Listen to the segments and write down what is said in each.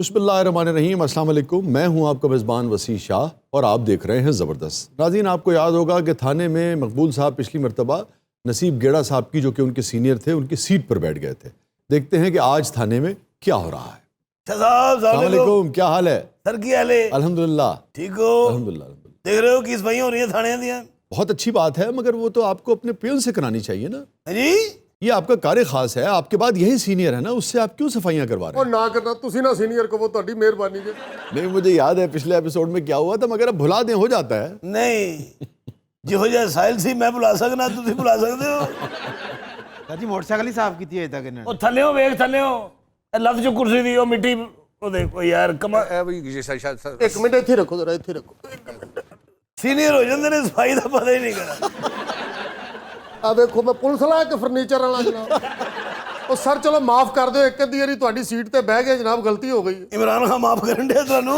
बिस्मिल्लाहिर्रहमानिर्रहीम, अस्सलाम वालेकुम। मैं हूं आपका मेज़बान वसी शाह और आप देख रहे हैं ज़बरदस्त। नाज़रीन, आपको याद होगा कि थाने में मकबूल साहब पिछली मरतबा नसीब गेड़ा साहब की, जो कि उनके सीनियर थे, उनकी सीट पर बैठ गए थे। देखते हैं कि आज थाने में क्या हो रहा है। अस्सलाम वालेकुम, क्या हाल है सर? की हाल है? अल्हम्दुलिल्लाह। ठीक हो? अल्हम्दुलिल्लाह। देख रहे हो कि सफाइयां हो रही हैं थाने दियां। बहुत अच्छी बात है, मगर वो तो आपको अपने पियन से करानी चाहिए ना जी। ये आपका कार्य खास है, आपके बाद यही सीनियर है ना, उससे आप क्यों सफाइयां करवा रहे हैं? और ना करना तुसी ना सीनियर को, वो ਤੁਹਾਡੀ ਮਿਹਰਬਾਨੀ जी। नहीं, मुझे याद है पिछले एपिसोड में क्या हुआ था, मगर अब भुला दें हो जाता है। नहीं, ਜਿਹੋ ਜਿਹਾ ਸਾਇਲ ਸੀ ਮੈਂ ਭੁਲਾ ਸਕਦਾ, ਤੁਸੀਂ ਭੁਲਾ ਸਕਦੇ ਹੋ? ਸਰ ਜੀ ਮੋਟਰਸਾਈਕਲ ਹੀ ਸਾਫ਼ ਕੀਤੀ ਹੈ ਤੱਕ ਇਹਨਾਂ ਨੇ। ਉਹ ਥੱਲਿਓ ਵੇਖ, ਥੱਲਿਓ ਲੱਤ ਚੋਂ ਕੁਰਸੀ ਦੀ ਉਹ ਮਿੱਟੀ, ਉਹ ਦੇਖੋ ਯਾਰ ਕਮਾ। ਇੱਕ ਮਿੰਟ ਇੱਥੇ ਰੱਖੋ ਜਰਾ, ਇੱਥੇ ਰੱਖੋ। ਸੀਨੀਅਰ ਹੋ ਜਾਂਦੇ ਨੇ, ਸਫਾਈ ਦਾ ਪਤਾ ਹੀ ਨਹੀਂ ਕਰਦਾ। ਆ ਵੇਖੋ, ਮੈਂ ਪੁਲਿਸ ਵਾਲਾ ਕਿ ਫਰਨੀਚਰ ਵਾਲਾ ਜਨਾਬ? ਉਹ ਸਰ ਚਲੋ ਮਾਫ ਕਰ ਦਿਓ, ਇੱਕ ਅੱਧੀ ਵਾਰੀ ਤੁਹਾਡੀ ਸੀਟ ਤੇ ਬਹਿ ਗਏ ਜਨਾਬ, ਗਲਤੀ ਹੋ गई। इमरान खान माफ ਕਰਨ ਦੇ ਤੁਹਾਨੂੰ।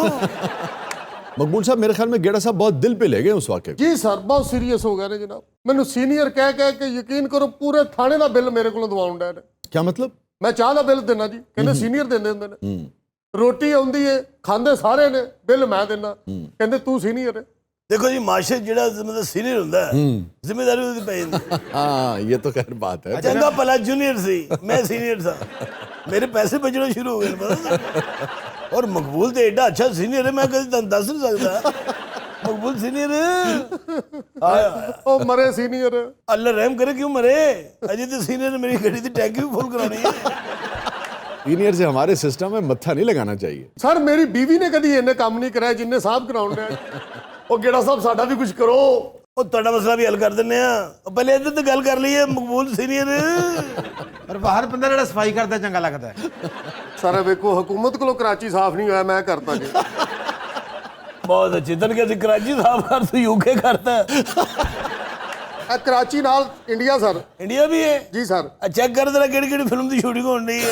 मकबूल साहब, मेरे ख्याल में गेड़ा साहब बहुत दिल पे ले गए उस वाक़े को। जी सर, बहुत सीरीयस हो गए ने जनाब। ਮੈਨੂੰ ਸੀਨੀਅਰ ਕਹਿ ਕੇ ਯਕੀਨ ਕਰੋ ਪੂਰੇ ਥਾਣੇ ਦਾ ਬਿੱਲ ਮੇਰੇ ਕੋਲੋਂ ਦਵਾਉਣ ਡਿਆ ਨੇ। क्या मतलब? ਮੈਂ ਚਾਹ ਦਾ ਬਿੱਲ ਦੇਣਾ ਜੀ, ਕਹਿੰਦੇ ਸੀਨੀਅਰ ਦਿੰਦੇ ਹੁੰਦੇ ਨੇ। ਰੋਟੀ ਆਉਂਦੀ ਏ, ਖਾਂਦੇ ਸਾਰੇ ਨੇ, ਬਿੱਲ ਮੈਂ ਦੇਣਾ, ਕਹਿੰਦੇ ਤੂੰ ਸੀਨੀਅਰ ਹੈ। देखो जी, माशे ਜਿਹੜਾ ਮਤਲਬ ਸੀਨੀਅਰ ਹੁੰਦਾ ਹੈ, ਜ਼ਿੰਮੇਵਾਰੀ ਉਹਦੀ ਪੈ ਜਾਂਦੀ ਹੈ। हाँ, ये तो खैर बात है। ਚੰਗਾ ਭਲਾ ਜੂਨੀਅਰ ਸੀ, ਮੈਂ ਸੀਨੀਅਰ था, मेरे पैसे बचने शुरू हो गए पता। और मकबूल तो एडा अच्छा सीनियर है, मैं कभी दस नहीं सकता। मकबूल सीनियर ਉਹ ਮਰੇ ਸੀਨੀਅਰ। अल्लाह रहम करे, क्यों मरे? अजय तो सीनियर मेरी गाड़ी की टैंकी भी फुल करानी है। सीनियर से हमारे सिस्टम में मत्था नहीं लगाना चाहिए। ਸਰ ਮੇਰੀ ਬੀਵੀ ਨੇ ਕਦੀ ਇੰਨੇ ਕੰਮ ਨਹੀਂ ਕਰਾਇਆ ਜਿੰਨੇ ਸਾਹਿਬ ਕਰਾਉਣ ਡਿਆ। ਉਹ ਗੇੜਾ ਸਾਹਿਬ ਸਾਡਾ ਵੀ ਕੁਝ ਕਰੋ। ਉਹ ਤੁਹਾਡਾ ਮਸਲਾ ਵੀ ਹੱਲ ਕਰ ਦਿੰਨੇ ਆ। ਪਹਿਲੇ ਇੱਧਰ ਤੇ ਗੱਲ ਕਰ ਲਈਏ, ਮਕਬੂਲ ਸੀਨੀਅਰ। ਪਰ ਬਾਹਰ ਬੰਦਾ ਜਿਹੜਾ ਸਫਾਈ ਕਰਦਾ ਚੰਗਾ ਲੱਗਦਾ ਹੈ। ਸਰ ਵੇਖੋ, ਹਕੂਮਤ ਕੋਲੋਂ ਕਰਾਚੀ ਸਾਫ਼ ਨਹੀਂ ਹੋਇਆ, ਮੈਂ ਕਰਤਾ ਜੀ। ਬਹੁਤ ਅੱਛੇ ਤਨ ਕਿ ਅਸੀਂ ਕਰਾਚੀ ਸਾਫ ਕਰ, ਤੂੰ ਯੂਕੇ ਕਰਤਾ। ਇਹ ਕਰਾਚੀ ਨਾਲ ਇੰਡੀਆ ਸਰ। ਇੰਡੀਆ ਵੀ ਹੈ ਜੀ ਸਰ। ਚੈੱਕ ਕਰ ਤੇਰਾ ਕਿਹੜੀ ਕਿਹੜੀ ਫਿਲਮ ਦੀ ਸ਼ੂਟਿੰਗ ਹੋਣ ਡਈ ਹੈ।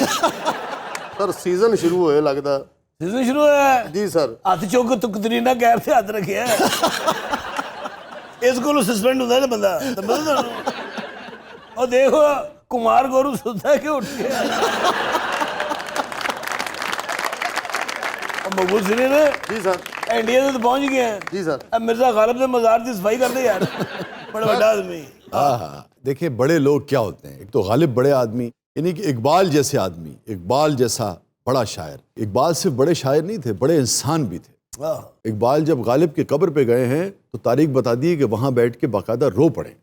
ਸਰ ਸੀਜ਼ਨ ਸ਼ੁਰੂ ਹੋਏ ਲੱਗਦਾ। ਸੀਜ਼ਨ ਸ਼ੁਰੂ ਹੋਇਆ? ਜੀ ਸਰ। ਹੱਥ ਚੁੱਕ ਤੂੰ ਕਤਰੀਨਾ ਕੈਫ ਤੇ ਹੱਥ ਰੱਖਿਆ। ਇਸ ਕੋਲੋਂ ਸਸਪੈਂਡ ਹੁੰਦਾ ਨਾ ਬੰਦਾ, ਤਾਂ ਪਤਾ ਤੁਹਾਨੂੰ? ਉਹ ਦੇਖੋ ਕੁਮਾਰ ਗੋਰੂ ਸੁੱਤਾ ਕਿ ਉੱਠ ਗਿਆ। ਮਕਬੂਲ ਸੀਨੀਅਰ ਜੀ ਸਰ। ਇੰਡੀਆ ਤੇ ਪਹੁੰਚ ਗਏ हैं। जी सर। अब मिर्जा गालिब ने मज़ार की सफाई कर दी यार। बड़ा बड़ा आदमी। हाँ, देखिए बड़े लोग क्या होते हैं। एक तो गालिब बड़े आदमी, यानी कि इकबाल जैसे आदमी, इकबाल जैसा बड़ा शायर। इकबाल सिर्फ बड़े शायर नहीं थे, बड़े इंसान भी थे। इकबाल जब गालिब की कब्र पे गए हैं तो तारीख बता दी कि वहाँ बैठ के बाकायदा रो पड़े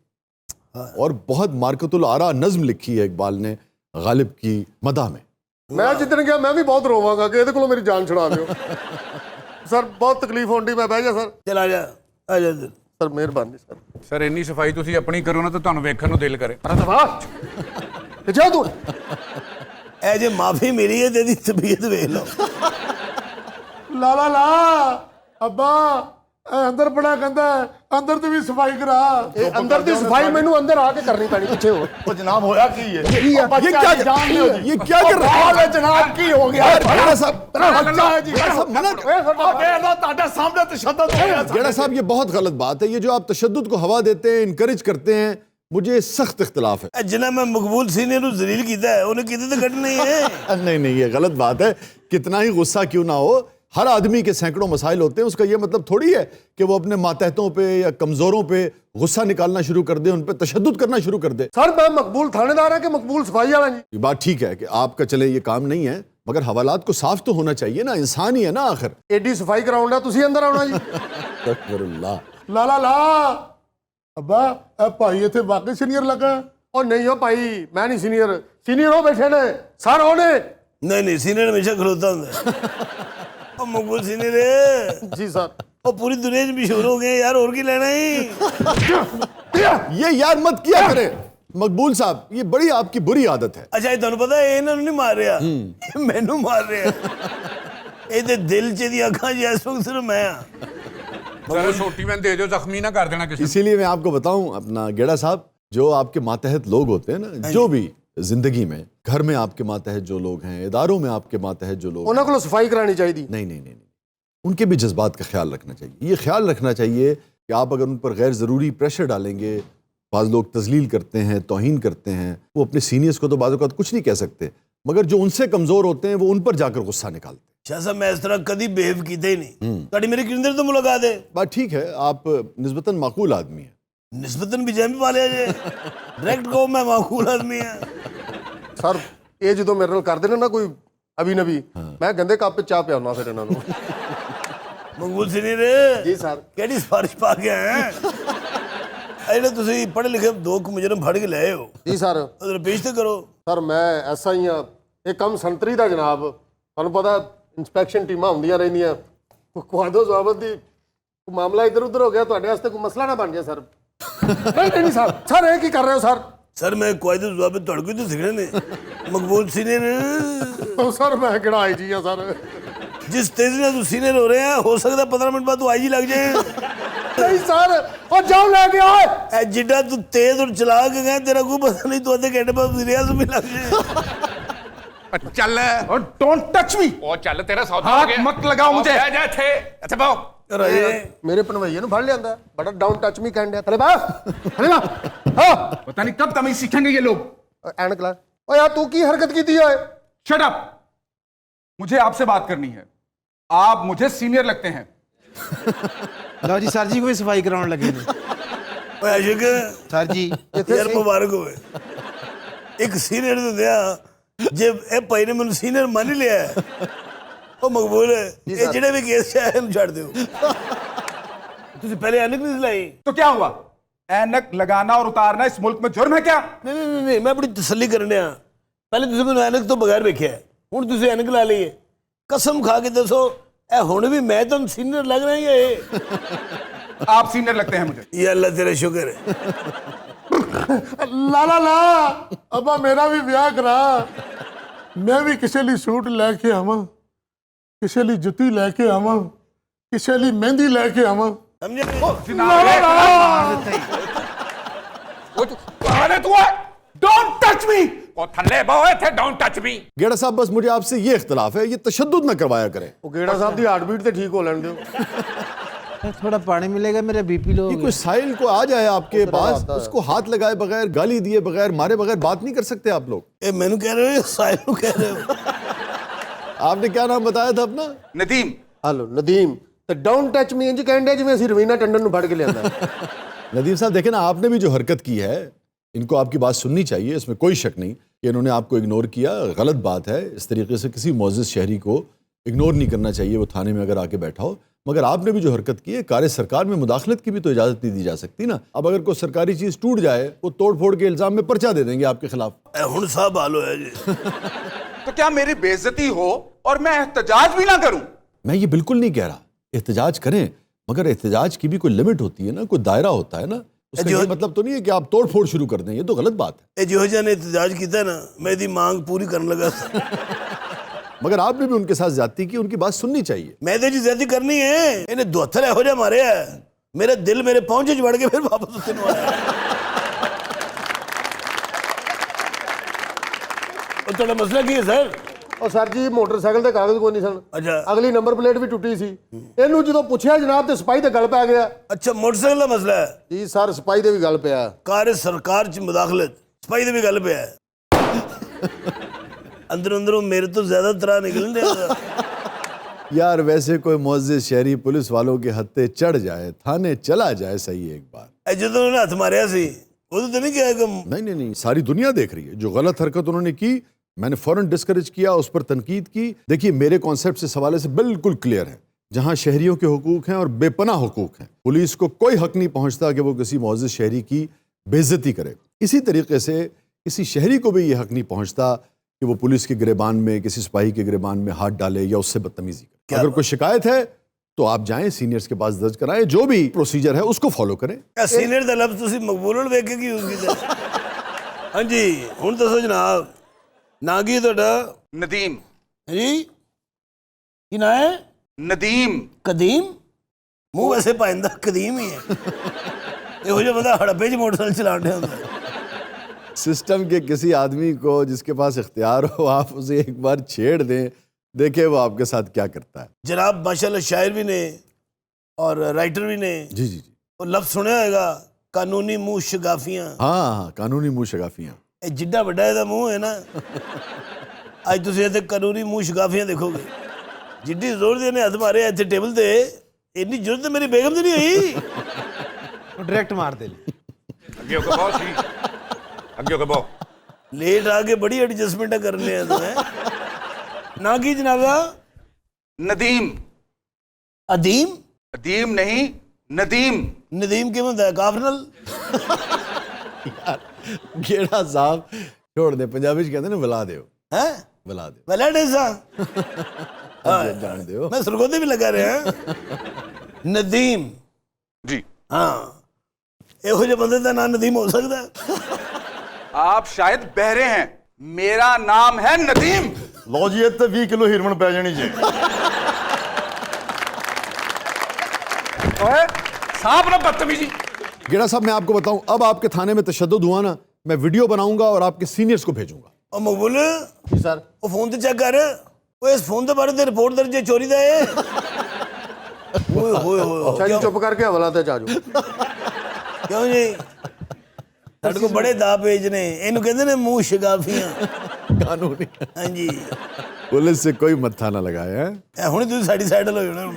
और बहुत मार्कतुल आरा नज़्म लिखी है इकबाल ने गालिब की मदा में। मैं जितने गया मैं भी बहुत रोवांगा कि ਇਹਦੇ ਕੋਲੋਂ ਮੇਰੀ ਜਾਨ ਛੁਡਾ ਦਿਓ। ਸਰ ਬਹੁਤ ਤਕਲੀਫ ਹੋਣ ਦੀ, ਮੈਂ ਬਹਿ ਜਾ ਸਰ। चल आ जा इधर। ਸਰ ਮਿਹਰਬਾਨੀ ਸਰ। ਸਰ ਇੰਨੀ ਸਫਾਈ ਤੁਸੀਂ ਆਪਣੀ ਕਰੋ ਨਾ ਤਾਂ ਤੁਹਾਨੂੰ ਵੇਖਣ ਨੂੰ ਦਿਲ ਕਰੇ। ਤੇ ਜਾ ਤੂੰ। ए जे माफी मिली है तेरी तबीयत वेख लो। ਲਾ ਲਾ ਲਾ ਅੱਬਾ, ਇਹ ਅੰਦਰ ਬੜਾ ਗੰਦਾ ਹੈ, ਅੰਦਰ ਤੇ ਵੀ ਸਫਾਈ ਕਰਾ। ਇਹ ਅੰਦਰ ਦੀ ਸਫਾਈ ਮੈਨੂੰ ਅੰਦਰ ਆ ਕੇ ਕਰਨੀ ਪੈਣੀ। ਪਿੱਛੇ ਹੋ। ਉਹ ਜਨਾਬ ਹੋਇਆ ਕੀ ਹੈ? ये क्या कर रहे हैं ਜਨਾਬ? ਕੀ ਹੋ ਗਿਆ? गेड़ा साहब, ਬੱਚਾ ਹੈ ਜੀ। गेड़ा साहब, मना ਤੁਹਾਡੇ ਸਾਹਮਣੇ ਤਸ਼ੱਦਦ ਹੋ ਗਿਆ। गेड़ा साहब, ये बहुत गलत बात है। ये जो आप तशद्दुद को हवा देते हैं, इनकरेज करते हैं, मुझे सख्त इख्तलाफ है। जिन्हें मैं मकबूल सीनियर को जलील किया है, उन्हें कितने तो कट नहीं है। नहीं, ये गलत बात है। कितना ही गुस्सा क्यों ना हो, हर आदमी के सैकड़ों मसाइल होते हैं। उसका ये मतलब थोड़ी है कि वो अपने मातहतों पे या कमज़ोरों पे गुस्सा निकालना शुरू कर दे, उन पे तशद्दुद करना शुरू कर दे। सर मैं मकबूल थानेदार है कि मकबूल सफाई वाला जी? ये बात ठीक है कि आपका चले ये काम नहीं है, मगर हवालात को साफ तो होना चाहिए ना, इंसान ही है ना आखिर। एडी सफाई कराउंडा तुसी अंदर आउना जी। अस्तगफिरुल्लाह। ला ला ला ਅੱਬਾ, ਇਹ ਭਾਈ ਇੱਥੇ ਵਾਕਈ ਸੀਨੀਅਰ ਲੱਗਾ। ਉਹ ਨਹੀਂ ਹੋ ਭਾਈ, ਮੈਂ ਨਹੀਂ ਸੀਨੀਅਰ। ਸੀਨੀਅਰ ਉਹ ਬੈਠੇ ਨੇ ਸਰ, ਉਹਨੇ। नहीं नहीं, सीनियर हमेशा खलोता होता है। ਉਹ ਮਕਬੂਲ ਸੀਨੀਅਰ है। जी सर। ਉਹ ਪੂਰੀ ਦੁਨੀया 'ਚ ਮਸ਼ਹੂਰ ਹੋ ਗਏ यार, और की लेना ही। ये यार मत किया करे मकबूल साहब, ये बड़ी आपकी बुरी आदत है। अच्छा, ये ਤੁਹਾਨੂੰ ਪਤਾ ਇਹਨਾਂ ਨੂੰ ਨਹੀਂ ਮਾਰ ਰਿਹਾ, ਮੈਨੂੰ ਮਾਰ ਰਿਹਾ। ਇਹਦੇ ਦਿਲ 'ਚ ਦੀ ਅੱਖਾਂ 'ਚ ਇਸ वक्त सिर्फ मैं हाँ। सर छोटी बहन दे दो, जख्मी ना कर देना किसी। इसीलिए मैं आपको बताऊं अपना गेड़ा साहब, जो आपके मातहत लोग होते हैं ना, जो भी जिंदगी में, घर में आपके मातहत जो लोग हैं, इदारों में आपके मातहत जो लोग, ਉਹਨਾਂ ਕੋਲੋਂ सफाई करानी चाहिए। नहीं, उनके भी जज्बात का ख्याल रखना चाहिए। ये ख्याल रखना चाहिए कि आप अगर उन पर गैर ज़रूरी प्रेशर डालेंगे, बाज़ लोग तज़लील करते हैं, तौहीन करते हैं, वो अपने सीनियर्स को तो बाज़ औक़ात कुछ नहीं कह सकते, मगर जो उनसे कमज़ोर होते हैं वो उन पर जाकर गुस्सा निकालते हैं। शाह साहब मैं इस तरह कभी बिहेव कीते ही नहीं ਤੁਹਾਡੀ मेरी किन्नी देर तो मुलाकात है बात ठीक है, आप निस्बतन माकूल आदमी हैं। निस्बतन भी जैम पा लिया जे डायरेक्ट कहो मैं माकूल आदमी हां ਸਰ ਇਹ ਜਦੋਂ ਮੇਰੇ ਨਾਲ ਕਰਦੇ ਨੇ ਨਾ ਕੋਈ ਅਭੀ ਨਵੀ ਮੈਂ ਗੰਦੇ ਕੱਪ 'ਚ ਚਾਹ ਪਿਆਉਣਾ ਫਿਰ ਇਹਨਾਂ ਨੂੰ ਮਕਬੂਲ ਸੀਨੀਅਰ ਜੀ ਸਰ ਕਿਹੜੀ ਸਿਫਾਰਿਸ਼ ਪਾ ਕੇ ਆਏ ਆ ਜਿਹੜੇ ਤੁਸੀਂ ਪੜ੍ਹੇ ਲਿਖੇ ਦੋ ਕੁ ਮੁਜਰਮ ਫੜ ਕੇ ਲਏ ਹੋ ਜੀ ਸਰ ਉਹਦੇ ਪੇਸ਼ ਤੇ ਕਰੋ ਸਰ ਮੈਂ ਐਸਾ ਹੀ ਆ ਇਹ ਕੰਮ ਸੰਤਰੀ ਦਾ ਜਨਾਬ ਤੁਹਾਨੂੰ ਪਤਾ ਇੰਸਪੈਕਸ਼ਨ ਟੀਮਾਂ ਹੁੰਦੀਆਂ ਰਹਿੰਦੀਆਂ ਕੁਆਦੋ ਜ਼ਵਾਬਤ ਦੀ ਮਾਮਲਾ ਇੱਧਰ ਉੱਧਰ ਹੋ ਗਿਆ ਤੁਹਾਡੇ ਵਾਸਤੇ ਕੋਈ ਮਸਲਾ ਨਾ ਬਣ ਜਾਏ ਸਰ ਨਹੀਂ ਸਰ ਸਰ ਇਹ ਕੀ ਕਰ ਰਹੇ ਹੋ ਸਰ ਸਰ ਮੈਂ ਕੋਈ ਤਾਂ ਜਵਾਬ ਤੁਹਾਡੇ ਕੋਲ ਤਾਂ ਸਿੱਖਣੇ ਨੇ ਮਕਬੂਲ ਸੀਨੀਅਰ ਸਰ ਮੈਂ ਕਿਹੜਾ ਆਈ ਜੀ ਆ ਸਰ ਜਿਸ ਤੇਜ਼ੀ ਨਾਲ ਤੂੰ ਸੀਨੀਅਰ ਹੋ ਰਿਹਾ ਹੋ ਸਕਦਾ 15 ਮਿੰਟ ਬਾਅਦ ਤੂੰ ਆਈ ਜੀ ਲੱਗ ਜਾਏ ਨਹੀਂ ਸਰ ਉਹ ਜਾਓ ਲੈ ਕੇ ਆਏ ਐ ਜਿੱਡਾ ਤੂੰ ਤੇਜ਼ ਔਰ ਚਲਾ ਕੇ ਗਿਆ ਤੇਰਾ ਕੋਈ ਪਤਾ ਨਹੀਂ ਤੂੰ ਅੱਧੇ ਘੰਟੇ ਬਾਅਦ ਰਿਆਜ਼ ਵੀ ਲੱਗ ਜਾਏ ਚੱਲ और डोंट टच मी ਉਹ ਚੱਲ ਤੇਰਾ ਸੌਦਾ ਹੋ हाथ ਗਿਆ मत लगाओ मुझे ਬਹਿ ਜਾ ਇੱਥੇ ਬਾਓ ਮੇਰੇ ਭਣਵਈਏ ਨੂੰ ਫੜ ਲਿਆਂਦਾ ਬੜਾ ਡਾਊਨ ਟੱਚ ਮੀ ਕਹਿੰਦੇ ਥਲੇ ਬਾ ਥਲੇ ਬਾ ਹਾਂ पता नहीं कब तमीज सीखेंगे ये लोग ਐਨਕ ਲਾ ਓ ਯਾਰ ਤੂੰ ਕੀ ਹਰਕਤ ਕੀਤੀ ਓਏ शट अप मुझे आपसे बात करनी है आप मुझे सीनियर लगते हैं ਲਓ ਜੀ ਸਰ ਜੀ ਕੋਈ ਸਫਾਈ ਕਰਾਉਣ ਲੱਗੇ ਨੇ ਓਏ ਆਸ਼ਿਕ ਸਰ ਜੀ ਯਾਰ ਮੁਬਾਰਕ ਹੋਵੇ ਇੱਕ ਸੀਨੀਅਰ ਦੇ ਦਿਆ ਜੇ ਇਹ ਭਾਈ ਨੇ ਮੈਨੂੰ ਸੀਨੀਅਰ ਮੰਨ ਲਿਆ ਹੈ, ਉਹ ਮਕਬੂਲ ਹੈ ਇਹ ਜਿਹੜੇ ਵੀ ਕੇਸ ਹੈ ਇਹਨੂੰ ਛੱਡ ਦਿਓ ਤੁਸੀਂ ਪਹਿਲੇ ਐਨਕ ਨਹੀਂ ਲਾਈ तो क्या हुआ ऐनक लगाना और उतारना इस मुल्क में जुर्म है क्या ਨਹੀਂ ਮੈਂ ਆਪਣੀ ਤਸੱਲੀ ਕਰਨ ਡਿਆ ਪਹਿਲੇ ਤੁਸੀਂ ਮੈਨੂੰ ਐਨਕ ਤੋਂ ਬਗੈਰ ਵੇਖਿਆ ਹੁਣ ਤੁਸੀਂ ਐਨਕ ਲਾ ਲਈ ਹੈ ਕਸਮ ਖਾ ਕੇ ਦੱਸੋ ਇਹ ਹੁਣ ਵੀ ਮੈਂ ਤੁਹਾਨੂੰ ਸੀਨੀਅਰ ਲੱਗ ਰਿਹਾ ਜਾਂ ਇਹ आप सीनियर लगते हैं मुझे ਇਹ ਅੱਲਾ ਤੇਰਾ ਸ਼ੁਕਰ ਹੈ ਲਾ ਲਾ ਲਾ ਅੱਬਾ ਮੇਰਾ ਵੀ ਵਿਆਹ ਕਰਾ ਮੈਂ ਵੀ ਕਿਸੇ ਲਈ ਸੂਟ ਲੈ ਕੇ ਆਵਾਂ ਕਿਸੇ ਲਈ ਜੁੱਤੀ ਲੈ ਕੇ ਆਵਾਂ ਕਿਸੇ ਲਈ ਮਹਿੰਦੀ ਲੈ ਕੇ ਆਵਾਂ ਸਮਝੇ ਅਰੇ ਤੂੰ डोंट टच मी ਉਹ ਥੱਲੇ ਬਾਓ ਇੱਥੇ ਡੋਂਟ ਟੱਚ ਮੀ गेड़ा साहब बस मुझे आपसे ये इख्तलाफ है, ये तशद्दुद न करवाया करें। ਉਹ ਗੇੜਾ ਸਾਹਿਬ ਦੀ ਹਾਰਟ ਬੀਟ ਤੇ ਠੀਕ ਹੋ ਲੈਣ ਦਿਓ थोड़ा पानी मिलेगा मेरा बीपी लो हो ये गया। कोई साहिल को आ जाए आपके पास, उसको हाथ लगाए बगैर, गाली दिए बगैर, मारे बगैर बात नहीं कर सकते आप लोग। ਇਹ ਮੈਨੂੰ ਕਹਿ ਰਹੇ ਹੋ ਜਾਂ ਸਾਹਿਲ ਨੂੰ ਕਹਿ ਰਹੇ ਹੋ आपने क्या नाम बताया था अपना? ਨਦੀਮ ਹਲੋ ਨਦੀਮ ਤੇ ਡਾਊਨ ਟੱਚ ਮੀ ਇੰਜ ਕਹਿੰਦੇ ਜਿਵੇਂ ਅਸੀਂ ਰਵੀਨਾ ਟੰਡਨ ਨੂੰ ਫੜ ਕੇ ਲਿਆਂਦਾ नदीम साहब देखें ना, आपने भी जो हरकत की है इनको आपकी बात सुननी चाहिए, इसमें कोई शक नहीं कि इन्होंने आपको इग्नोर किया, गलत बात है। इस तरीके से किसी मुअज़्ज़िज़ शहरी को इग्नोर नहीं करना चाहिए, वो थाने में अगर आके बैठा हो। मगर आपने भी जो हरकत की है, कार्य सरकार में मुदाखलत की भी तो इजाज़त नहीं दी जा सकती ना। अब अगर कोई सरकारी चीज़ टूट जाए, वो तोड़ फोड़ के इल्ज़ाम में पर्चा दे देंगे आपके खिलाफ। ਇਹ ਹੁਣ ਸਾहब हाल होया जी तो क्या मेरी बेइज्जती हो और मैं एहतजाज भी ना करूं मैं ये बिल्कुल नहीं कह रहा, एहतजाज करें, मगर एहतजाज की भी कोई लिमिट होती है ना, कोई दायरा होता है ना। उसका ये मतलब तो नहीं है कि आप तोड़ फोड़ शुरू कर दें, ये तो गलत बात है। ਇਹ ਜਿਹੋ ਜਿਹਾ ਨੇ ਇਤਜਾਜ ਕੀਤਾ ਨਾ ਮੈਂ ਇਹਦੀ ਮੰਗ ਪੂਰੀ ਕਰਨ ਲੱਗਾ ਸੀ मगर आपने भी उनके साथ ज्यादती की, उनकी बात सुननी चाहिए। ਮੈਂ ਇਹਦੇ 'ਚ ਜ਼ਿਆਦਤੀ ਕਰਨੀ ਹੈ ਇਹਨੇ ਦੁੱਥਰ ਇਹੋ ਜਿਹਾ ਮਾਰਿਆ ਮੇਰੇ ਦਿਲ ਮੇਰੇ ਪਹੁੰਚੇ 'ਚ ਵੜ ਕੇ ਫਿਰ ਵਾਪਸ ਉੱਤੇ ਨੂੰ ਆਇਆ ਉਹ ਤੁਹਾਡਾ ਮਸਲਾ ਕੀ ਹੈ ਸਰ ਉਹ ਸਰ ਜੀ ਮੋਟਰਸਾਈਕਲ ਦੇ ਕਾਗਜ਼ ਕੋਈ ਨਹੀਂ ਸਨ ਅੱਛਾ ਅਗਲੀ ਨੰਬਰ ਪਲੇਟ ਵੀ ਟੁੱਟੀ ਸੀ ਇਹਨੂੰ ਜਦੋਂ ਪੁੱਛਿਆ ਜਨਾਬ ਤੇ ਸਿਪਾਹੀ ਤੇ ਗੱਲ ਪੈ ਗਿਆ ਅੱਛਾ ਮੋਟਰਸਾਈਕਲ ਦਾ ਮਸਲਾ ਹੈ ਜੀ ਸਰ ਸਿਪਾਹੀ ਦੇ ਵੀ ਗੱਲ ਪਿਆ ਕਾਰ ਸਰਕਾਰ 'ਚ ਮੁਦਾਖਲਤ ਸਪਾਈ ਦੇ ਵੀ ਗੱਲ ਪਿਆ ਹੈ ਅੰਦਰੋਂ ਮੇਰੇ ਤੋਂ ਜ਼ਿਆਦਾ ਤਰ੍ਹਾਂ ਨਿਕਲਣ ਦੇ यार वैसे कोई मुअज़्ज़िज़ शहरी पुलिस वालों के हत्थे चढ़ जाए, थाने चला जाए, सही है एक बार। ਇਹ ਜਦੋਂ ਉਹਨੇ ਹੱਥ ਮਾਰਿਆ ਸੀ ਉਦੋਂ ਤਾਂ ਨਹੀਂ ਕਿਹਾ ਕਿ नहीं, सारी दुनिया देख रही है। जो गलत हरकत उन्होंने की, मैंने फ़ौरन डिस्करेज किया, उस पर तनकीद की। देखिए मेरे कॉन्सेप्ट इस हवाले से बिल्कुल क्लियर है। जहाँ शहरियों के हुकूक हैं और बेपनाह हुकूक हैं, पुलिस को कोई हक नहीं पहुँचता कि वो किसी मुअज़्ज़िज़ शहरी की बेइज्जती करे। इसी तरीके से किसी शहरी को भी ये हक नहीं पहुँचता कि वो पुलिस के गिरेबान में, किसी सिपाही के गिरेबान में हाथ डाले या उससे बदतमीजी करे। अगर कोई शिकायत है तो आप जाएं, सीनियर्स के पास दर्ज कराएं, जो भी प्रोसीजर है उसको फॉलो करें। ਇਹ ਸੀਨੀਅਰ ਦਾ ਲਫ਼ਜ਼ ਤੁਸੀਂ ਮਕਬੂਲਨ ਵੇਖ ਕੇ ਕੀ ਯੂਜ਼ ਕੀਤਾ ਹਾਂਜੀ ਹੁਣ ਦੱਸੋ ਜਨਾਬ ਨਾਂ ਕੀ ਹੈ ਤੁਹਾਡਾ ਨਦੀਮ ਜੀ ਕੀ ਨਾਂ ਹੈ ਨਦੀਮ ਕਦੀਮ ਮੂੰਹ ਵੈਸੇ ਪਾਇੰਦਾ ਕਦੀਮ ਹੀ ਹੈ ਇਹੋ ਜਿਹਾ ਬੰਦਾ ਹੜੱਪੇ 'ਚ ਮੋਟਰਸਾਈਕਲ ਚਲਾਉਣ ਡਿਆ ਹੁੰਦਾ सिस्टम के किसी आदमी को जिसके पास इख्तियार हो, आप उसे एक बार छेड़ दें, देखें वो आपके साथ क्या करता है। जनाब माशाल्लाह शायर भी ने और राइटर भी ने जी जी जी, वो लफ्ज़ सुनिया होगा कानूनी मुँह शगाफियाँ हाँ, कानूनी मुँह शगाफियाँ। ਇਹ ਜਿੱਡਾ ਵੱਡਾ ਇਹਦਾ ਮੂੰਹ ਹੈ ਨਾ ਅੱਜ ਤੁਸੀਂ ਇੱਥੇ ਕਾਨੂੰਨੀ ਮੂੰਹ ਸ਼ਗਾਫੀਆਂ ਦੇਖੋਗੇ जिड्डी जोर दे ने हथ मारे इतने टेबल ते इतनी जरूरत तो मेरी बेगम से नहीं हुई डायरेक्ट मार दे अगे होके बहुत सी अगे होके बहुत लेट आके बड़ी एडजस्टमेंट करने हैं तुम्हें ना की जनाबा नदीम अदीम अदीम नहीं नदीम नदीम के होता है काफनल गेड़ा साहब छोड़ दे पंजाबी च कहते ना बुला दो है बुला दो वला डेसा जान दो मैं सुरगोदे भी लगा रहे हैं नदीम जी हाँ ਇਹੋ ਜਿਹੇ ਬੰਦੇ ਦਾ ਨਾਂ ਨਦੀਮ ਹੋ ਸਕਦਾ ਹੈ? आप शायद बहरे हैं मेरा नाम है नदीम ਲਓ ਜੀ ਇਹ ਤੇ 20 ਕਿਲੋ ਹੀਰਮਨ ਪੈ ਜਾਣੀ ਜੀ ओए सांप ना बदतमीजी गेड़ा साहब मैं आपको बताऊं अब आपके थाने में तशद्दुद हुआ ना मैं वीडियो बनाऊंगा और आपके सीनियर्स को भेजूंगा ਉਹ ਮਕਬੂਲ ਜੀ ਸਰ ਉਹ ਫੋਨ ਤੇ ਚੈੱਕ ਕਰ ਉਹ ਇਸ ਫੋਨ ਦੇ ਬਾਰੇ ਤੇ ਰਿਪੋਰਟ ਦਰਜ ਹੈ ਚੋਰੀ ਦਾ ਹੈ ਓਏ ਹੋਏ ਹੋਏ ਅੱਛਾ ਜੀ ਚੁੱਪ ਕਰਕੇ ਹਵਾਲਾ ਤੇ ਜਾ ਜਾਓ ਕਿਉਂ ਜੀ ਸਾਡੇ ਕੋਲ ਬੜੇ ਦਾ ਪੇਜ ਨੇ ਇਹਨੂੰ ਕਹਿੰਦੇ ਨੇ ਮੂੰਹ ਸ਼ਗਾਫੀਆਂ कानूनी ਹਾਂਜੀ पुलिस से कोई मत्था ना लगाए हैं ਇਹ ਹੁਣੇ ਤੁਸੀਂ ਸਾਡੀ ਸਾਈਡ ਹੋ ਜਾਣਾ ਹੁਣ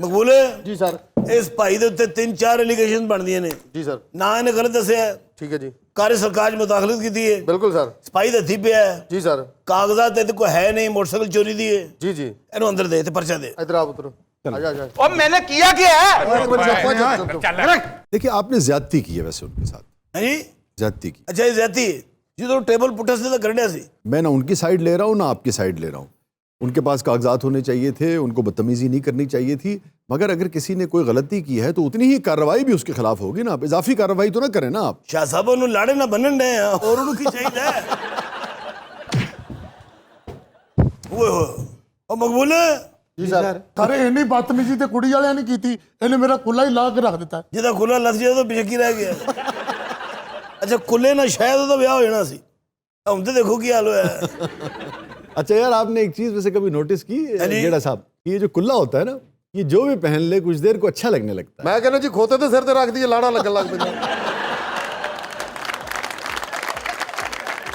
ਮਕਬੂਲ ਜੀ ਸਰ ਇਸ ਭਾਈ ਦੇ ਉੱਤੇ 3-4 ਐਲੀਗੇਸ਼ਨ ਬਣਦੀਆਂ ਨੇ ਜੀ ਸਰ ਨਾ ਇਹਨੇ ਗਲਤ ਦੱਸਿਆ ਹੈ, ਠੀਕ ਹੈ ਜੀ ਕਾਰੇ ਸਰਕਾਰ 'ਚ ਮੁਦਾਖਲਤ ਕੀਤੀ ਹੈ ਬਿਲਕੁਲ ਸਰ ਸਪਾਈ ਦੇ ਹੱਥੀ ਪਿਆ ਹੈ, ਜੀ ਸਰ ਕਾਗਜ਼ਾਤ ਇਹਦੇ ਕੋਲ ਹੈ ਨਹੀਂ ਮੋਟਰਸਾਈਕਲ ਚੋਰੀ ਦੀ ਹੈ ਜੀ ਜੀ ਇਹਨੂੰ ਅੰਦਰ ਦੇ ਤੇ ਪਰਚਾ ਦੇ ਇਧਰ ਆ ਪੁੱਤਰ ਆ ਜਾ और मैंने किया क्या है चल देखिए आपने ज्यादती की है वैसे उनके साथ ਹਾਂਜੀ ज्यादती की ਅੱਛਾ ਇਹ ਜ਼ਿਆਦਤੀ ਜਦੋਂ ਟੇਬਲ ਪੁੱਠਾ ਸਿੱਧਾ ਕਰੜਿਆ ਸੀ मैं ना उनकी साइड ले रहा हूँ ना आपकी साइड ले रहा हूँ उनके पास कागजात होने चाहिए थे उनको बदतमीजी नहीं करनी चाहिए थी मगर अगर किसी ने कोई गलती की है तो उतनी ही कार्रवाई भी उसके खिलाफ होगी ना आप इजाफी कार्रवाई तो ना करें ना आप ਸ਼ਾਹ ਸਾਹਿਬ ਉਹਨੂੰ ਲਾੜੇ ਨਾ ਬੰਨਣ ਡਏ ਆ ਹੋਰ ਉਹਨੂੰ ਕੀ ਚਾਹੀਦਾ ਹੈ? ਓਏ ਹੋਏ ਉਹ ਮਕਬੂਲ ਜੀ ਸਰ ਅਰੇ ਇੰਨੀ ਬਦਤਮੀਜ਼ੀ ਤੇ ਕੁੜੀ ਵਾਲਿਆਂ ਨੇ ਕੀਤੀ ਇਹਨੇ ਮੇਰਾ ਕੁੱਲਾ ਹੀ ਲਾ ਕੇ ਰੱਖ ਦਿੱਤਾ ਜਿਹਦਾ ਖੁੱਲਾ ਲੱਥ ਜਾਏ ਤਾਂ ਪਿਛਕੀ ਰਹਿ ਗਿਆ ਅੱਛਾ ਕੁੱਲੇ ਨਾਲ ਸ਼ਾਇਦ ਉਹਦਾ ਵਿਆਹ ਹੋ ਜਾਣਾ ਸੀ ਹੁਣ ਤੇ ਦੇਖੋ ਕੀ ਹਾਲ ਹੋਇਆ ਹੈ। अच्छा यार आपने एक चीज वैसे कभी नोटिस की गेड़ा साहब ये जो कुल्ला होता है ना ये जो भी पहन ले कुछ देर को अच्छा लगने लगता ਮੈਂ ਕਹਿੰਦਾ ਜੀ ਖੋਤੇ ਤੇ ਸਿਰ ਤੇ ਰੱਖ ਦਈਏ ਲਾੜਾ ਲੱਗਣ ਲੱਗ ਪੈਂਦਾ है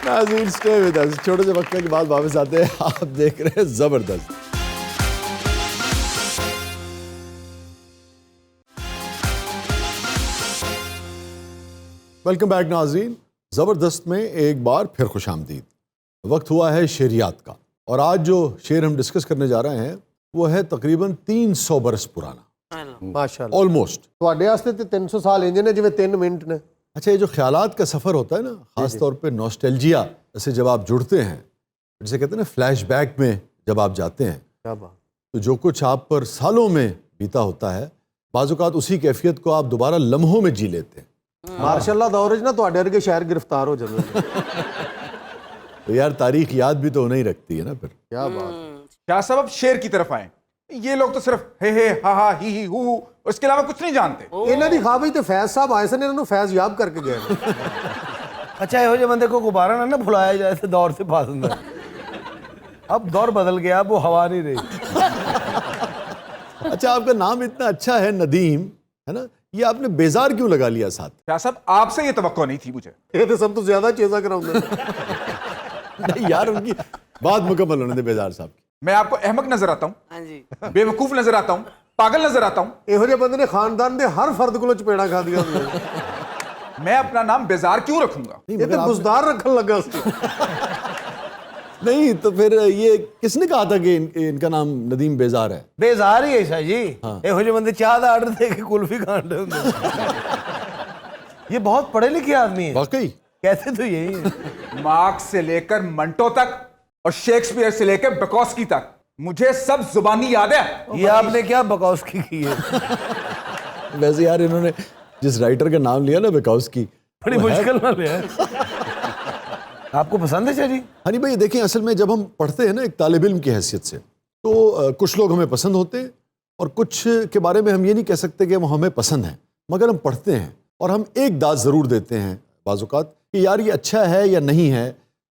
नाज़रीन स्टे विद अस छोटे से वक्त के बाद वापस आते हैं आप देख रहे हैं जबरदस्त वेलकम बैक नाज़रीन ज़बरदस्त में एक बार फिर खुश आमदीद वक्त हुआ है शेरियात का और आज जो शेर हम डिस्कस करने जा रहे हैं वो है तकरीबन 300 बरस पुराना ਮਾਸ਼ਾਅੱਲਾ ऑलमोस्ट ਤੁਹਾਡੇ ਵਾਸਤੇ ਤੇ 300 ਸਾਲ ਇੰਜ ਨੇ ਜਿਵੇਂ 3 ਮਿੰਟ ਨੇ अच्छा ये जो ख्यालात का सफ़र होता है ना ख़ास तौर पे नॉस्टैल्जिया से जब आप जुड़ते हैं जिसे कहते हैं ना फ्लैशबैक में जब आप जाते हैं क्या बात तो जो कुछ आप पर सालों में बीता होता है बाज़-औक़ात उसी कैफियत को आप दोबारा लम्हों में जी लेते हैं ਮਾਰਸ਼ੱਲਾ ਦੌਰ 'ਚ ਨਾ ਤੁਹਾਡੇ ਵਰਗੇ ਸ਼ਾਇਰ ਗ੍ਰਿਫਤਾਰ ਹੋ ਜਾਂਦੇ ਨੇ तो यार तारीख याद भी तो नहीं रखती है ना फिर क्या बात शाह साहब अब शेर की तरफ आए ये लोग तो सिर्फ हे हा हा ही हु उसके अलावा कुछ नहीं जानते ਇਹਨਾਂ ਦੀ ਖਾਬ 'ਚ ਤੇ ਫੈਜ਼ ਸਾਹਿਬ ਆਏ ਸਨ ਇਹਨਾਂ ਨੂੰ ਫੈਜ਼ ਯਾਬ ਕਰਕੇ ਗਏ ਨੇ अच्छा ਇਹੋ ਜਿਹੇ ਬੰਦੇ को गुब्बारा ना फुलाया जाए तो दौर से पास होता अब दौर बदल गया अब वो हवा नहीं रही अच्छा आपका नाम इतना अच्छा है नदीम है ना ये आपने बेजार क्यों लगा लिया साथ शाह साहब आपसे ये तवक्को नहीं थी मुझे ਇਹ ਤੇ ਸਭ ਤੋਂ ਜ਼ਿਆਦਾ ਚੀਜ਼ਾਂ ਕਰਾਉਂਦੇ ਨੇ नहीं यार उनकी बात मुकम्मल होने दे बेजार साहब की मैं आपको अहमक नजर आता हूँ बेवकूफ नजर आता हूँ पागल नजर आता हूँ ਇਹੋ ਜਿਹੇ ਬੰਦੇ ਨੇ ਖਾਨਦਾਨ ਦੇ ਹਰ ਫਰਦ ਕੋਲੋਂ ਚਪੇੜਾਂ ਖਾਦੀਆਂ ਹੁੰਦੀਆਂ मैं अपना नाम बेजार क्यों रखूंगा ਇਹ ਤੇ ਬੁਜ਼ਦਾਰ ਰੱਖਣ ਲੱਗਾ ਸੀ नहीं तो फिर ये किसने कहा था कि इनका नाम नदीम बेजार है बेजार ही है शाह जी ਇਹੋ ਜਿਹੇ ਬੰਦੇ ਚਾਹ ਦਾ ਆਰਡਰ ਦੇ ਕੇ ਕੁਲਫੀ ਖਾਣ ਦੇ ਹੁੰਦੇ ये बहुत पढ़े लिखे आदमी है वाकई कहते तो यही है मार्क्स से लेकर मंटो तक और शेक्सपियर से लेकर बकौस्की तक मुझे सब जुबानी याद है ये आपने क्या बकौस्की की है वैसे यार इन्होंने जिस राइटर का नाम लिया ना बेकाउस्की बड़ी मुश्किल ना ले आपको पसंद है शाह जी हनी भाई देखें असल में जब हम पढ़ते हैं ना एक तालिब इल्म की हैसियत से तो कुछ लोग हमें पसंद होते हैं और कुछ के बारे में हम ये नहीं कह सकते कि वो हमें पसंद है मगर हम पढ़ते हैं और हम एक दाद ज़रूर देते हैं बाज़-औक़ात कि यार ये अच्छा है या नहीं है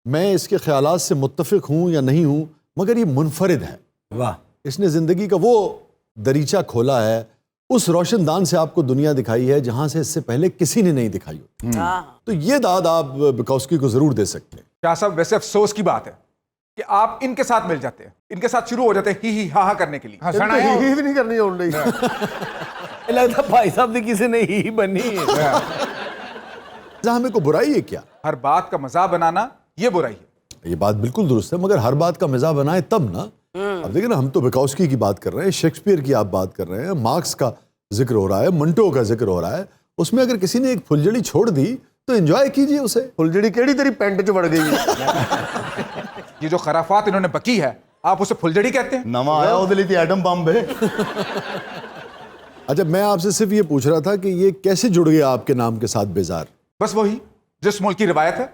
मैं इसके ख़यालात से मुत्तफ़िक़ हूँ या नहीं हूँ मगर ये मुनफरिद है वाह इसने ज़िंदगी का वो दरीचा खोला है उस रोशनदान से आपको दुनिया दिखाई है जहाँ से इससे पहले किसी ने नहीं दिखाई होती तो ये दाद आप बिकॉस्की को ज़रूर दे सकते हैं शाह साहब वैसे अफसोस की बात है कि आप इनके साथ मिल जाते हैं, इनके साथ शुरू हो जाते हैं ही हा हा करने के लिए। हंसना ही भी नहीं करनी होनी। ये लगता भाई साहब की किसी ने ही बननी है। जहां हमें को बुराई है क्या? हर बात का मजाक बनाना ये बुराई है। ये बात बिल्कुल दुरुस्त है, मगर हर बात का मजाक बनाए तब ना। अब देखिए ना, हम तो बिकॉस्की की बात कर रहे हैं, शेक्सपियर की आप बात कर रहे हैं, मार्क्स का जिक्र हो रहा है, मंटो का जिक्र हो रहा है। उसमें अगर किसी ने एक फुलझड़ी छोड़ दी तो एंजॉय कीजिए उसे। फुलझड़ी केड़ी तेरी पैंट च वड़ गई। ये जो खराफात इन्होंने बकी है, आप उसे फुलझड़ी कहते हैं? नवा आया ਉਹਦੇ ਲਈ ਤੇ ਐਟਮ ਬੰਬ है। अच्छा, मैं आपसे सिर्फ ये पूछ रहा था कि ये कैसे जुड़ गया आपके नाम के साथ बेजार? बस वही जिस मुल्क की रिवायत है।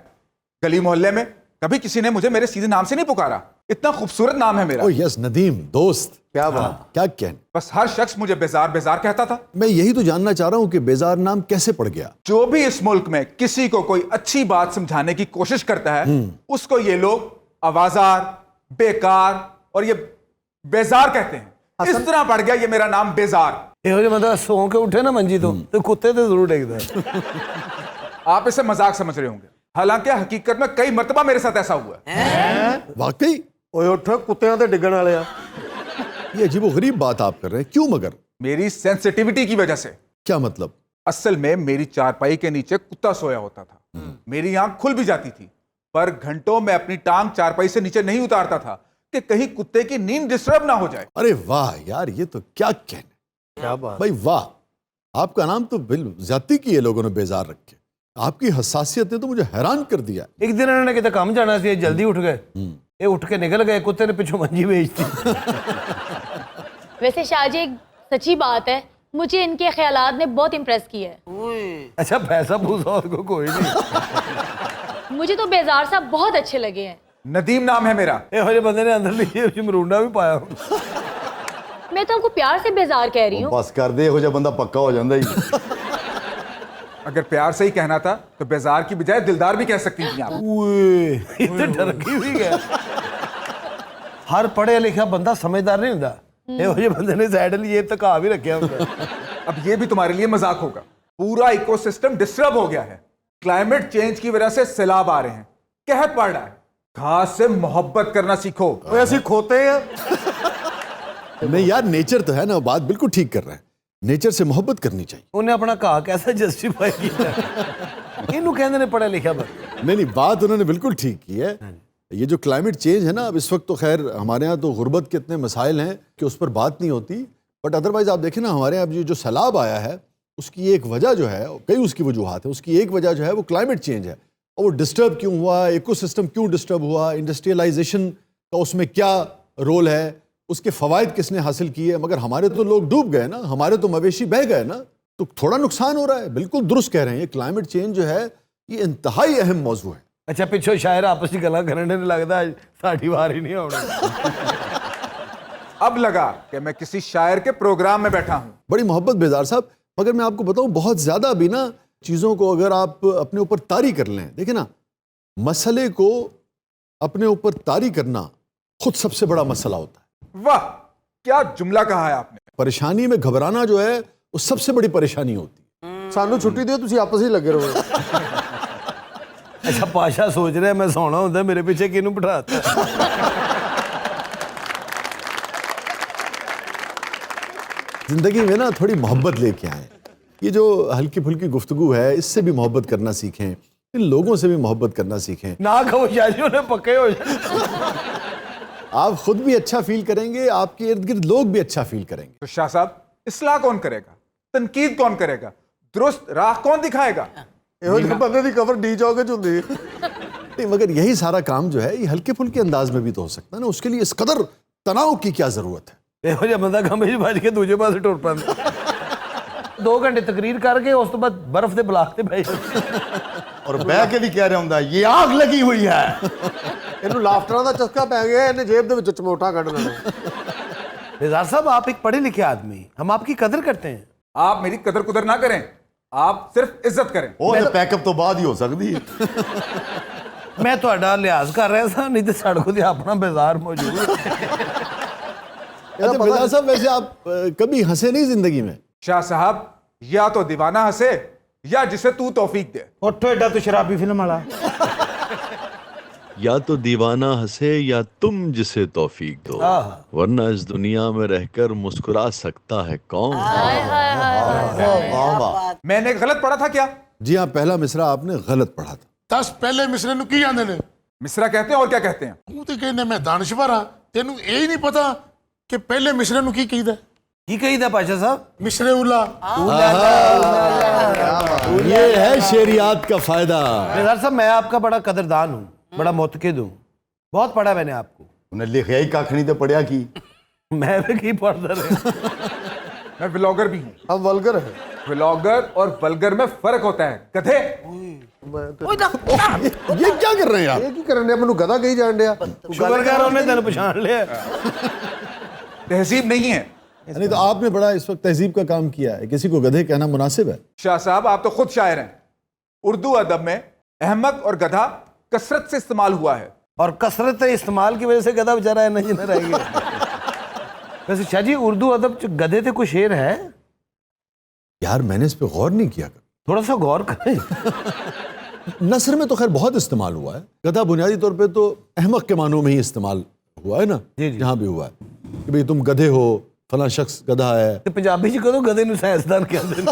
गली मोहल्ले में कभी किसी ने मुझे मेरे सीधे नाम से नहीं पुकारा। इतना खूबसूरत नाम है मेरा। ओ यस, नदीम दोस्त, क्या बात। क्या कहने। बस हर शख्स मुझे बेजार बेजार कहता था। मैं यही तो जानना चाह रहा हूं कि बेजार नाम कैसे पड़ गया। जो भी इस मुल्क में किसी को कोई अच्छी बात समझाने की कोशिश करता है, उसको ये लोग आवाजार, बेकार और ये बेजार कहते हैं। इस तरह पड़ गया ये मेरा नाम बेजार। ਇਹੋ ਜਿਹਾ ਬੰਦਾ ਸੌਂ ਕੇ ਉੱਠੇ ਨਾ ਮੰਜੀ ਤੋਂ ਤੇ ਕੁੱਤੇ ਤੇ ਜ਼ਰੂਰ ਡੇਗਦਾ ਹੈ। आप इसे मजाक समझ रहे होंगे, हालांकि हकीकत में कई मर्तबा मेरे साथ ऐसा हुआ है। वाकई ਓਏ ਉੱਠ ਕੁੱਤਿਆਂ ਤੇ ਡਿੱਗਣ ਵਾਲੇ ਆ। ये अजीबोगरीब बात आप कर रहे हैं, क्यों मगर? मेरी सेंसिटिविटी की वजह से। क्या मतलब? असल में मेरी चारपाई के नीचे कुत्ता सोया होता था। मेरी आंख खुल भी जाती थी, पर घंटों में अपनी टांग चारपाई से नीचे नहीं उतारता था कि कहीं कुत्ते की नींद डिस्टर्ब ना हो जाए। अरे वाह यार, ये तो क्या कहने। क्या बात। भाई वाह, आपका नाम तो बिल ज्यादती की है लोगों ने बेजार रखे। आपकी हसासियत ने तो मुझे हैरान कर दिया। ਇੱਕ ਦਿਨ ਇਹਨਾਂ ਨੇ ਕਿਤੇ ਕੰਮ ਜਾਣਾ ਸੀ, ਜਲਦੀ ਉੱਠ ਗਏ। ਇਹ ਉੱਠ ਕੇ निकल गए, कुत्ते ने पिछों मंजी बेचती। वैसे शाहजी, एक सच्ची बात है, मुझे इनके ख्यालात ने बहुत इम्प्रेस किया है। अच्छा, पैसा पूसा उसको कोई नहीं। मुझे तो बेजार साहब बहुत अच्छे लगे हैं। नदीम नाम है मेरा। ਇਹੋ ਜਿਹੇ ਬੰਦੇ ਨੇ ਅੰਦਰ ਲਈ ਮਰੂੰਡਾ ਵੀ ਪਾਇਆ। मैं तो आपको प्यार से बेजार कह रही हूँ। बस कर दे, ਇਹੋ ਜਿਹਾ ਬੰਦਾ ਪੱਕਾ ਹੋ ਜਾਂਦਾ ਹੀ। अगर प्यार से ही कहना था तो बेजार की बजाय दिलदार भी कह सकती थी आप। ਓਏ ਇਹ ਤੇ ਡਰਕੀ ਵੀ ਗਿਆ। ਹਰ ਪੜ੍ਹਿਆ ਲਿਖਿਆ ਬੰਦਾ ਸਮਝਦਾਰ नहीं ਹੁੰਦਾ। ਇਹੋ ਜਿਹੇ ਬੰਦੇ ਨੇ ਸਾਈਡ ਲਈ ਇਹ ਧਕਾ ਵੀ ਰੱਖਿਆ ਹੁੰਦਾ। अब ये भी तुम्हारे लिए मजाक होगा। पूरा इकोसिस्टम डिस्टर्ब हो गया है। क्लाइमेट चेंज की वजह से सैलाब आ रहे हैं, कहत पड़ रहा है। घास से मोहब्बत करना सीखो। ਓਏ ਅਸੀਂ ਖੋਤੇ ਆ। नहीं यार, नेचर तो है ना, बात बिल्कुल ठीक कर रहे हैं। नेचर से मोहब्बत करनी चाहिए। ਉਹਨੇ ਆਪਣਾ ਘਾਹ कैसा जस्टिफाई किया। ਇਹਨੂੰ ਕਹਿੰਦੇ ਨੇ पढ़ा लिखा बंदा। नहीं नहीं, बात उन्होंने बिल्कुल ठीक की है। ये जो क्लाइमेट चेंज है ना, अब इस वक्त तो खैर हमारे यहाँ तो गुर्बत के इतने मसाइल हैं कि उस पर बात नहीं होती। बट अदरवाइज आप देखें ना, हमारे यहाँ अब जो सैलाब आया है उसकी एक वजह जो है, कई उसकी वजूहत है, उसकी एक वजह जो है वो क्लाइमेट चेंज है। और वो डिस्टर्ब क्यों हुआ, इकोसिस्टम क्यों डिस्टर्ब हुआ, इंडस्ट्रियलाइजेशन का उसमें क्या रोल है, उसके फ़वाइद किसने हासिल किए। मगर हमारे तो लोग डूब गए ना, हमारे तो मवेशी बह गए ना, तो थोड़ा नुकसान हो रहा है। बिल्कुल दुरुस्त कह रहे हैं, ये क्लाइमेट चेंज जो है ये इंतहाई अहम मौजू है। अच्छा, पिछो शायर आपस में गल्लां करने ने लगता साड़ी बार ही नहीं आनी। अब लगा कि मैं किसी शायर के प्रोग्राम में बैठा हूं। बड़ी मोहब्बत बेजार साहब, मगर मैं आपको बताऊं, बहुत ज़्यादा भी ना चीज़ों को अगर आप अपने ऊपर तारी कर लें, देखिए ना, मसले को अपने ऊपर तारी करना खुद सबसे बड़ा मसला होता है। वाह, क्या जुमला कहा है आपने। परेशानी में घबराना जो है वो सबसे बड़ी परेशानी होती है। ਸਾਨੂੰ ਛੁੱਟੀ ਦਿਓ, ਤੁਸੀਂ ਆਪਸ ਹੀ ਲੱਗੇ ਰਹੋ। अच्छा, पाशा सोच रहा है मैं सोना होता मेरे पीछे किनू बिठाता। जिंदगी में ना थोड़ी मोहब्बत लेके आए। ये जो हल्की फुल्की गुफ्तगू है, इससे भी मोहब्बत करना सीखें, इन लोगों से भी मोहब्बत करना सीखें। ना कहो शादियों ने पक्के हो जाए। आप खुद भी अच्छा फील करेंगे, आपके इर्द गिर्द लोग भी अच्छा फील करेंगे। तो शाह साहब, इस्लाह कौन करेगा, तनकीद कौन करेगा, दुरुस्त राह कौन दिखाएगा। ਇਹੋ ਜਿਹੇ ਬੰਦੇ ਦੀ ਕਵਰ ਡੀ ਚੌਕ 'ਚ ਹੁੰਦੀ ਹੈ। नहीं, मगर यही सारा काम जो है ये हल्के फुल्के अंदाज में भी तो हो सकता है ना। उसके लिए इस कदर तनाव की क्या जरूरत है। ਇਹੋ ਜਿਹਾ ਬੰਦਾ ਖੰਭੇ 'ਚ ਵੱਜ ਕੇ ਦੂਜੇ ਪਾਸੇ ਟੁਰ ਪੈਂਦਾ। 2 ਘੰਟੇ ਤਕਰੀਰ ਕਰਕੇ ਉਸ ਤੋਂ ਬਾਅਦ ਬਰਫ਼ ਦੇ ਬਲਾਕ ਤੇ ਬਹਿ ਜਾਂਦਾ। और बह के भी कह रहा ਹੁੰਦਾ ये आग लगी हुई है। ਇਹਨੂੰ ਲਾਫਟਰਾਂ ਦਾ ਚਸਕਾ ਪੈ ਗਿਆ, ਇਹਨੇ ਜੇਬ ਦੇ ਵਿੱਚੋਂ ਚਮੋਟਾ ਕੱਢ ਲੈਣਾ। रिजाज साहब, आप एक पढ़े लिखे आदमी, हम आपकी कदर करते हैं। आप मेरी कदर कुदर ना करें, आप सिर्फ इज्जत करें। ਉਹ ਤੇ ਪੈਕਅਪ ਤੋਂ ਬਾਅਦ ਹੀ ਹੋ ਸਕਦੀ ਹੈ। मैं ਤੁਹਾਡਾ लिहाज कर रहा था, नहीं तो साढ़े को अपना बाजार मौजूद है। अच्छा बेजार साहब, वैसे आप कभी हंसे नहीं जिंदगी में? शाह साहब, या तो दीवाना हंसे या जिसे तू तौफीक दे। ਉੱਠੋ ਐਡਾ ਤੂੰ ਸ਼ਰਾਬੀ ਫਿਲਮ ਵਾਲਾ। या तो दीवाना हंसे या तुम जिसे तौफीक दो, वरना इस दुनिया में रहकर मुस्कुरा सकता है कौन। मैंने गलत पढ़ा था क्या? जी हाँ, पहला मिसरा आपने गलत पढ़ा था। 10 ਪਹਿਲੇ ਮਿਸਰੇ ਨੂੰ ਕੀ ਆਂਦੇ ਨੇ? मिसरा कहते हैं और क्या कहते हैं? ਤੂੰ ਤੇ ਕਹਿੰਦਾ ਮੈਂ ਦਾਨਸ਼ਵਰ ਹਾਂ, ਤੈਨੂੰ ਇਹ ਹੀ ਨਹੀਂ ਪਤਾ ਕਿ ਪਹਿਲੇ ਮਿਸਰੇ ਨੂੰ ਕੀ ਕਹੀਦਾ? की कही था पाशा साहब? ਮਿਸਰੇ ਉਲਾ। ये है शेरियात का फायदा। निज़ार साहब, मैं आपका बड़ा कदरदान हूँ, बड़ा मुतकिद हूँ, बहुत पढ़ा मैंने आपको। उन्हें लिखा ही कख नहीं तो पढ़िया की। मैं भी की पढ़ता रहा। मैं व्लॉगर भी हूँ। अब वल्गर है। व्लॉगर और वल्गर में फर्क होता है, गधे। ये क्या कर रहे हैं आप? ਇਹ ਕੀ ਕਰਨ ਡਿਆ? ਮੈਨੂੰ ਗਧਾ ਕਹੀ ਜਾਣ ਡਿਆ। शुगरगारों ने तेन पछाण लिया। तहजीब नहीं है। नहीं तो आपने बड़ा इस वक्त तहजीब का काम किया है, किसी को गधे कहना मुनासिब है? शाह साहब, आप तो खुद शायर हैं। उर्दू अदब में अहमक और गधा कसरत से इस्तेमाल हुआ है। और कसरत इस्तेमाल की वजह से गधा बेचारा है नहीं रह गया। वैसे शाह जी, उर्दू अदब च गधे थे कोई शेर है? यार मैंने इस पे गौर नहीं किया। थोड़ा सा गौर करें। नसर में तो खैर बहुत इस्तेमाल हुआ है। गधा बुनियादी तौर पे तो अहमक के मानों में ही इस्तेमाल हुआ है ना, जहाँ भी हुआ है कि भाई तुम गधे हो, फला शख्स गधा है। ते पंजाबी च कदों गधे नूं साइंसदान कहते हैं।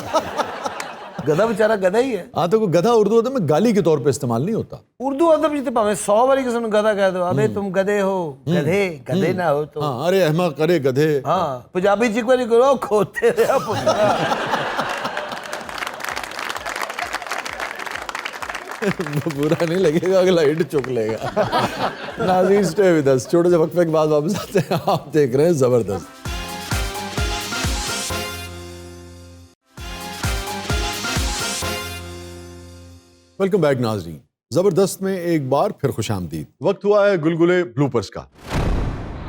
गधा बेचारा गधा ही है। हाँ, तो गधा उर्दू अदब में गाली के तौर पे इस्तेमाल नहीं होता। उर्दू अदब च भावें 100 बारी किसी नूं गधा कह दो, अबे तुम गधे हो, गधे गधे ना हो तो। हाँ, अरे अहमक, अरे गधे। हाँ, पंजाबी च एक बारी करो खोते रहा पुत्रा। बुरा नहीं लगेगा, अगला हिट चुक लेगा। नाज़रीन, स्टे विद अस। छोटे से वक्फे के बाद वापस आते हैं। आप देख रहे हैं जबरदस्त। वेलकम बैक नाज़रीन। जबरदस्त में एक बार फिर खुशामदीद। वक्त हुआ है गुलगुले ब्लूपर्स का।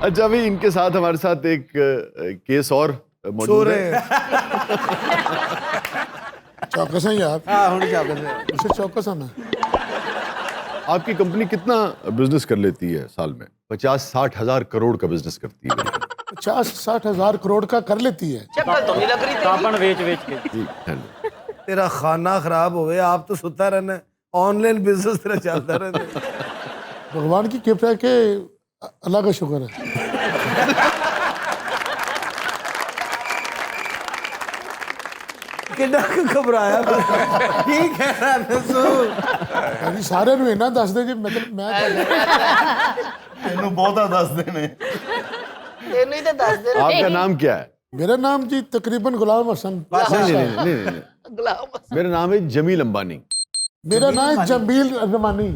अच्छा, अभी इनके साथ हमारे साथ एक केस और मौजूद है। चौकस है यार। हाँ, हुण चौकस है। उसे चौकस है मैं। आपकी कंपनी कितना बिजनेस कर लेती है साल में? 50-60 हजार करोड़ का बिजनेस करती है। 50-60 हजार करोड़ का कर लेती है। जी, हेलो। तेरा खाना खराब होवे, आप तो सुता रहना, ऑनलाइन बिजनेस तेरा चलता रहता। भगवान की कृपा के अल्लाह का शुक्र है। कितना घबराया ठीक है ना दसो अभी सारे ਨੂੰ ਇਹਨਾਂ ਦੱਸ ਦੇ ਜੀ ਮਤਲਬ ਮੈਂ ਇਹਨੂੰ ਬਹੁਤਾ ਦੱਸਦੇ ਨੇ। तेनू ही तो दस दे आपका नाम क्या है? मेरा नाम जी तकरीबन गुलाम हसन। नहीं। मेरा नाम है जमील अंबानी। मेरा नाम है जमील रमानी।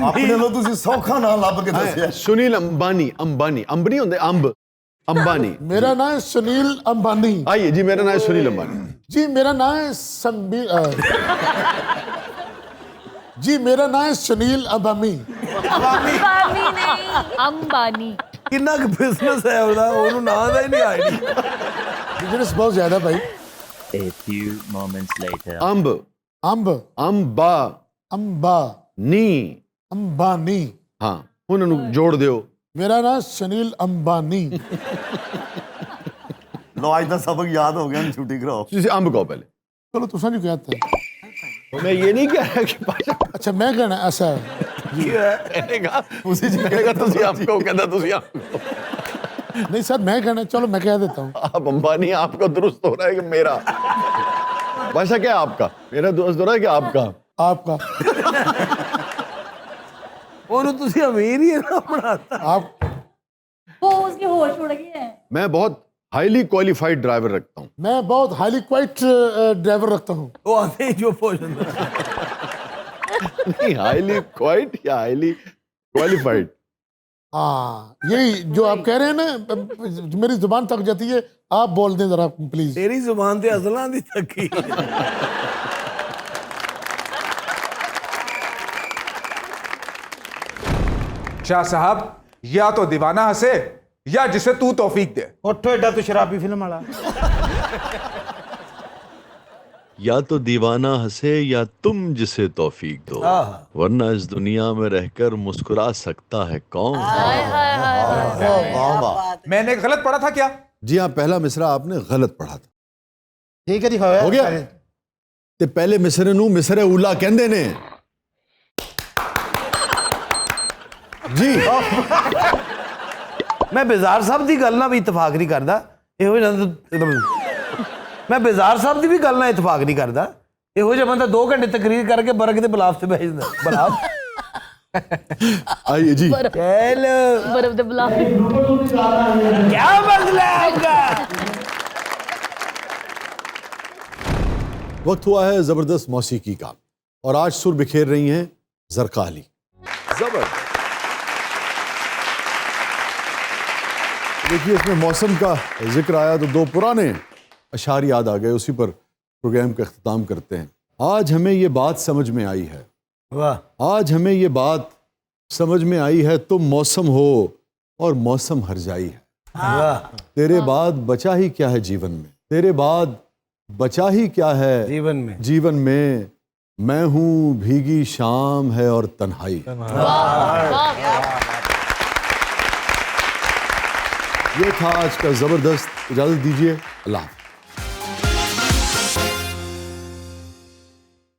अपने लो तुसी सौखा नाम लब के दसिया। सुनील अंबानी। अंबानी अंबनी होंदे अंब। अंबानी। मेरा नाम है सुनील अंबानी। आइए जी, मेरा नाम है सुनील अंबानी। जी मेरा नाम है जी मेरा नाम है सुनील अंबानी। अंबानी नहीं, अंबानी। कितना बिजनेस है ਉਹਦਾ, ਉਹਨੂੰ ਨਾਂ ਦਾ ਹੀ ਨਹੀਂ ਆਈਡੀ। बिजनेस बहुत ज्यादा भाई। A few moments later. Amb. Amb. Amba. Amba. नी। अंबानी। हाँ, उन्होंने जोड़ दियो। मेरा नाम सुनील अंबानी। लो, आज तक सबक याद हो गया, छुट्टी कराओ। अंब कहो पहले। चलो तुसा नहीं कहता है। मैं ये नहीं कह रहा कि अच्छा मैं कहना ऐसा है। उसी जी कहेगा तुसी आपको कहता तुसी आपको। नहीं सर मैं कहना, चलो मैं कह देता हूँ। आप अंबानी, आपका दुरुस्त हो रहा है कि मेरा? भाषा क्या है आपका? मेरा दुरुस्त हो रहा है कि आपका? आपका। ਉਹਨੂੰ ਤੁਸੀਂ ਅਮੀਰ ਹੀ ਨਾ ਬਣਾਤਾ। आप वो उसके होश उड़ गए हैं। मैं बहुत हाईली क्वालिफाइड ड्राइवर रखता हूँ। मैं बहुत हाईली क्वाइट ड्राइवर रखता हूँ। ਉਹ ਆते ਹੀ जो पोषण नहीं, हाईली क्वाइट या हाईली क्वालिफाइड? हाँ, यही जो आप कह रहे हैं ना, मेरी जुबान थक जाती है, आप बोल दें जरा प्लीज। तेरी जुबान ते अजलां दी थकी। शाह साहब, या तो दीवाना हंसे या जिसे तू तौफीक दे। ਉੱਠੋ ਏਡਾ ਤੂੰ ਸ਼ਰਾਬੀ ਫਿਲਮ ਵਾਲਾ। या तो दीवाना हंसे या तुम जिसे तौफीक दो, वरना इस दुनिया में रहकर मुस्कुरा सकता है कौन। मैंने गलत पढ़ा था क्या? जी हाँ, पहला मिसरा आपने गलत पढ़ा था। ਠੀਕ ਹੈ ਜੀ ਹੋਇਆ। हो गया? ते पहले मिसरे नू मिसरे उला कहंदे ने। जी मैं बेजार साहब की गल ना भी इतफाक नहीं करता मैं बेजार साहब की भी गल ना इतफाक नहीं करता ਇਹੋ ਜਿਹਾ ਬੰਦਾ 2 ਘੰਟੇ ਤਕਰੀਰ ਕਰਕੇ ਬਰਕ ਦੇ ਬਲਾਫ ਤੇ ਬਹਿ ਜਾਂਦਾ ਬਲਾਫ आइए जी चलो बर्फ दे बुला क्या मसला है आपका वक्त हुआ है जबरदस्त मौसीकी का और आज सुर बिखेर रही हैं ज़रक़ा अली। जबरदस्त। देखिए इसमें मौसम का जिक्र आया तो 2 पुराने अशार याद आ गए, उसी पर प्रोग्राम का अख्ताम करते हैं। आज हमें ये बात समझ में आई है, वाह आज हमें ये बात समझ में आई है, तुम मौसम हो और मौसम हरजाई है। वाह तेरे बाद बचा ही क्या है जीवन में, तेरे बाद बचा ही क्या है जीवन में मैं हूँ भीगी शाम है और तन्हाई। ये था आज का जबरदस्त। इजाजत दीजिए, अल्लाह हाफ़िज़।